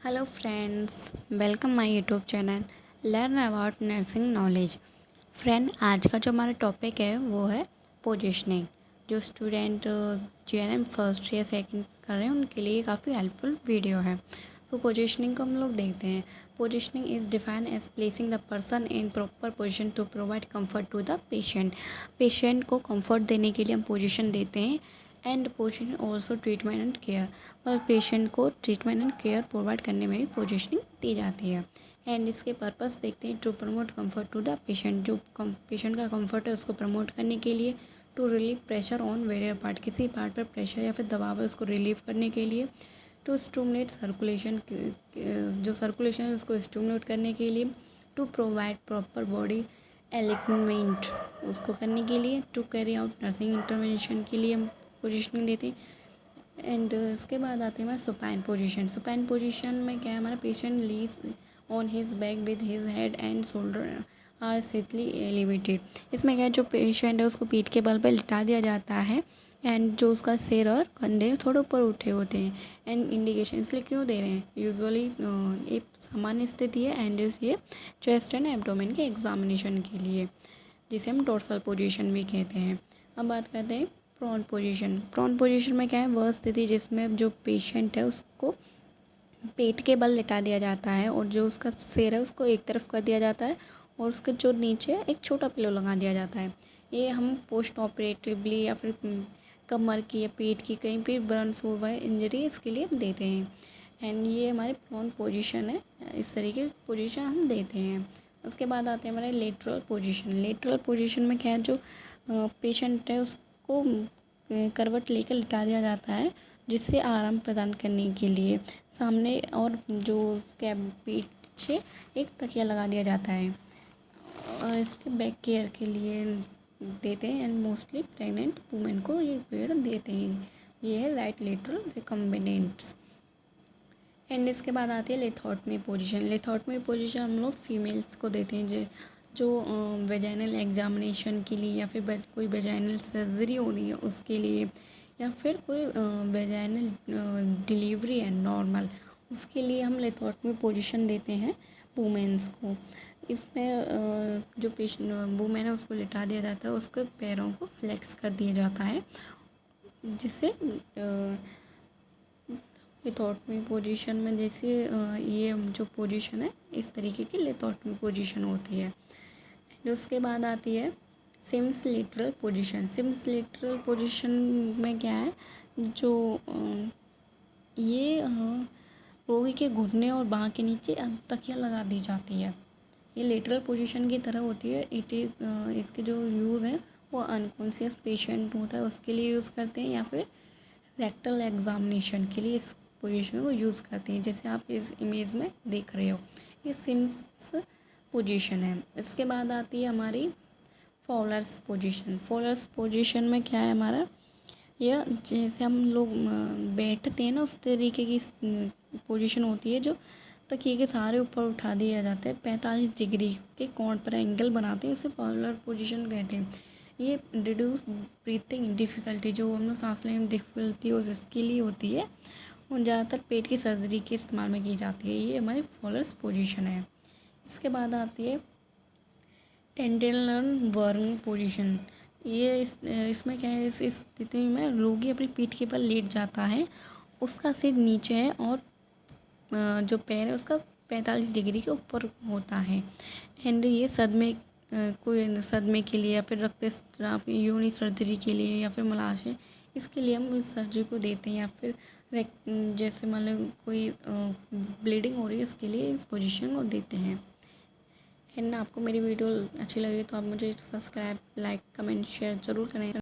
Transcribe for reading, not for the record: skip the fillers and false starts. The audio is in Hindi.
Hello friends, welcome my YouTube channel learn about nursing knowledge. Friend, आज का जो हमारा टॉपिक है वो है पोजीशनिंग। जो स्टूडेंट जीएनएम फर्स्ट या सेकंड कर रहे हैं उनके लिए काफ़ी हेल्पफुल वीडियो है। तो पोजीशनिंग को हम लोग देखते हैं। Positioning is defined as placing the person in proper position to provide comfort to the patient. Patient को कंफर्ट देने के लिए हम पोजीशन देते हैं। And position also treatment and care, और पेशेंट को ट्रीटमेंट एंड केयर प्रोवाइड करने में भी पोजीशनिंग दी जाती है। एंड इसके पर्पस देखते हैं। To promote comfort to the patient, जो पेशेंट का कंफर्ट है उसको प्रमोट करने के लिए। To relieve pressure on various part, किसी पार्ट पर प्रेशर या फिर दबाव है उसको रिलीव करने के लिए। टू स्टिमुलेट सर्कुलेशन, जो सर्कुलेशन है उसको स्टिमुलेट करने के लिए। To provide proper body alignment, उसको करने के लिए। To carry out nursing intervention के लिए हम पोजीशनिंग देते हैं। एंड इसके बाद आते हैं हमारे सुपाइन पोजीशन। सुपाइन पोजीशन में क्या है, हमारा patient lies on his back with his head and shoulder are slightly elevated. इसमें क्या है, जो पेशेंट है उसको पीठ के बल पर लिटा दिया जाता है। एंड जो उसका सिर और कंधे थोड़े ऊपर उठे होते हैं। एंड इंडिकेशन इसलिए क्यों दे रहे हैं, यूजुअली एक सामान्य स्थिति है। एंड ये चेस्ट एंड एब्डोमेन के एग्जामिनेशन के लिए, जिसे हम डोर्सल पोजीशन भी कहते हैं। अब बात करते हैं प्रॉन पोजीशन। प्रॉन पोजीशन में क्या है, वह स्थिति जिसमें जो पेशेंट है उसको पेट के बल लिटा दिया जाता है और जो उसका सिर है उसको एक तरफ कर दिया जाता है और उसके जो नीचे एक छोटा पिलो लगा दिया जाता है। ये हम पोस्ट ऑपरेटिवली या फिर कमर की या पेट की कहीं पे बर्न्स हुआ है इंजरी, इसके लिए देते हैं। एंड ये हमारे प्रॉन पोजीशन है, इस तरीके की पोजीशन हम देते हैं। उसके बाद आते हैं हमारे लेटरल पोजीशन। लेटरल पोजीशन में क्या है, जो पेशेंट है उसको करवट लेकर लिटा दिया जाता है, जिससे आराम प्रदान करने के लिए सामने और जो उसके पीछे एक तकिया लगा दिया जाता है। और इसके बैक केयर के लिए देते हैं। एंड मोस्टली प्रेग्नेंट वुमेन को ये पेड़ देते हैं। ये है राइट लेटरल रिकम्बिनेंट्स। एंड इसके बाद आती है लेथोटमी पोजीशन। लेथोटमी पोजीशन हम लोग फीमेल्स को देते हैं जो वेजाइनल एग्जामिनेशन के लिए, या फिर कोई वेजाइनल सर्जरी हो रही है उसके लिए, या फिर कोई वेजाइनल डिलीवरी है नॉर्मल, उसके लिए हम लेथोटमी पोजीशन देते हैं वुमेन्स को। इसमें जो पेशेंट वुमेन है उसको लिटा दिया जाता है, उसके पैरों को फ्लेक्स कर दिया जाता है, जिससे लेथोटमी पोजीशन में जैसे ये जो पोजीशन है इस तरीके की लेथोटमी पोजीशन होती है। उसके बाद आती है Sims lateral position. Sims lateral position में क्या है, जो ये रोगी के घुटने और बाँह के नीचे तकिया लगा दी जाती है। ये लेटरल पोजीशन की तरह होती है। इट इज़ इसके जो यूज़ है वो अनकॉन्शियस पेशेंट होता है उसके लिए यूज़ करते हैं, या फिर रेक्टल एग्जामिनेशन के लिए इस पोजीशन को यूज़ करते हैं, जैसे आप इस इमेज में देख रहे हो। ये सिम्स पोजीशन है। इसके बाद आती है हमारी फॉलर्स पोजीशन। फॉलर्स पोजीशन में क्या है हमारा, यह जैसे हम लोग बैठते हैं ना उस तरीके की पोजीशन होती है, जो तकिए के सहारे ऊपर उठा दिया जाता है। 45 डिग्री के कोण पर एंगल बनाते हैं, उसे फॉलर पोजीशन कहते हैं। ये रिड्यूस ब्रीथिंग डिफ़िकल्टी, जो हम लोग सांस लेने में डिफ़िकल्टी हो जिसके लिए होती है, और ज़्यादातर पेट की सर्जरी के इस्तेमाल में की जाती है। ये हमारी फॉलर्स पोजीशन है। इसके बाद आती है टेंडेलर वर्म पोजीशन। ये इसमें क्या है, इस स्थिति में रोगी अपनी पीठ के बल लेट जाता है, उसका सिर नीचे है और जो पैर है उसका 45 डिग्री के ऊपर होता है। एंड ये कोई सदमे के लिए, या फिर रक्तस्राव योनि सर्जरी के लिए, या फिर मलाशय, इसके लिए हम इस सर्जरी को देते हैं। या फिर जैसे मान लो कोई ब्लीडिंग हो रही है उसके लिए इस पोजीशन को देते हैं। एंड आपको मेरी वीडियो अच्छी लगी तो आप मुझे सब्सक्राइब, लाइक, कमेंट, शेयर ज़रूर करें।